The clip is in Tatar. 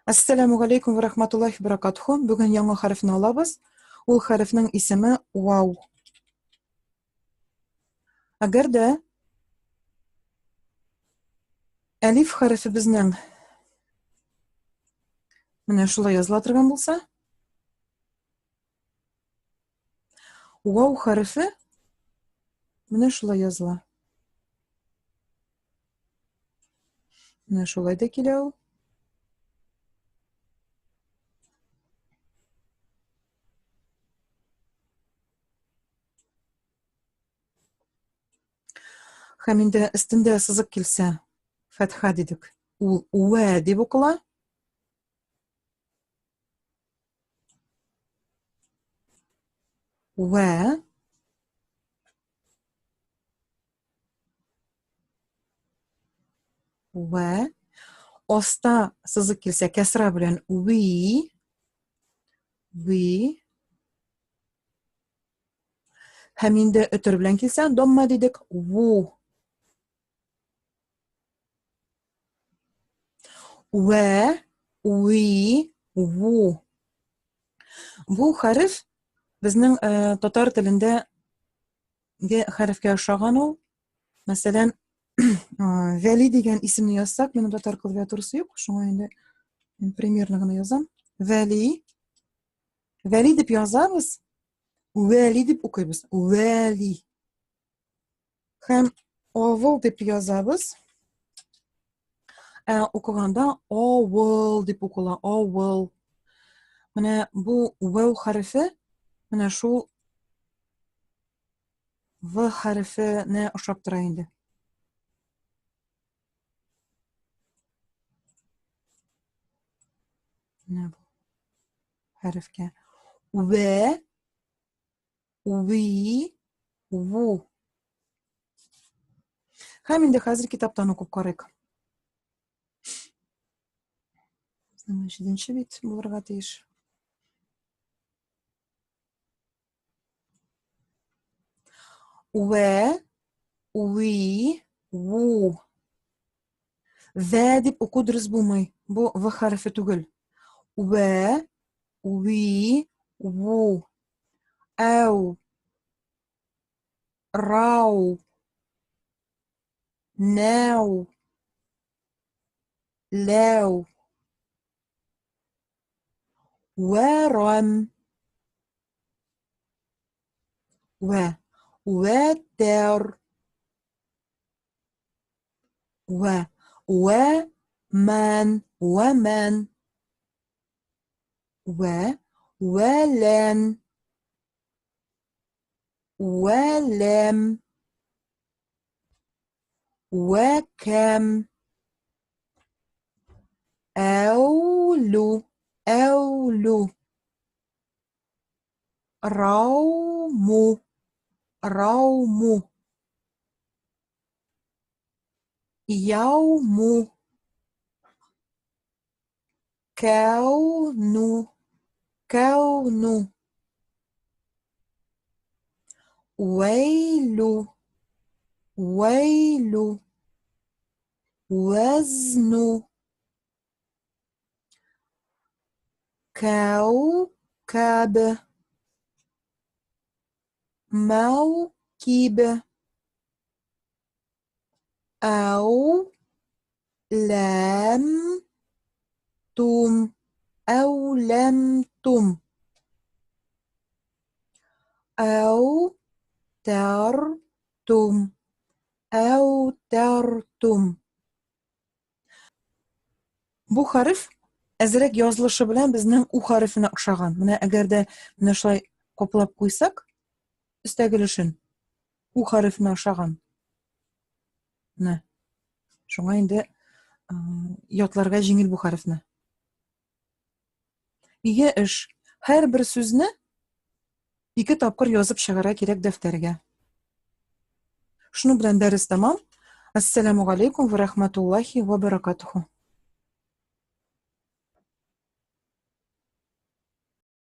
Assalamu alaikum wa rahmatullahi wa barakatuh. Bugün yangi harfni olamiz. U harfning ismi vav. Agarda alif harfi bizning mana shulay yoziladigan bo'lsa, vav harfi mana shulay yoziladi. Mana shulayda keladi. Hamda istinda siziq kelsa, fatha dedik. U va deb o'qiladi. Va osta siziq kelsa kasra bilan vi hamda o'tir bilan kelsa domma dedik. Vu va vi vu. Bu harf bizning tatar tilida harfga o'xshagan u. Masalan, Vali degan ismni yozsak, meni tatar klaviaturasi yo'q, shunga endi men primerligini yozam. Vali deb yozamiz. Vali deb o'qiymiz. Vali. Ham oval deb yozamiz. O'qiganda oval deb o'qiladi. Oval. Mana bu vav harfi mana shu v harfini o'xshab turadi endi. Mana bu harfga va vi vu. Ham endi hozir kitobdan o'qib ko'raylik. Mana 7-bit bo'larga tegish. Va vi vu. Va deb o'qu durust bo'lmaydi. Bu v harfi tugul. Va vi vu. Au rau now law ورم وتر ومن ولن ولم وكم أولو روم يوم كون ويل وزن كوكب موكب أو لم تم أو ترتم. Bu harf azrak yozilishi bilan bizning u harfini o'xshagan. Mana agarda mana shulay qoplab qo'ysak, istagilishini u harfini o'xshagan. Mana. Shunga endi yodlarga yengil bu harfni. Iga ish har bir so'zni 2 topqir yozib chiqara kerak daftarga. Shuni bilan dars tamom. Assalomu alaykum va rahmatullohi va barakatuh.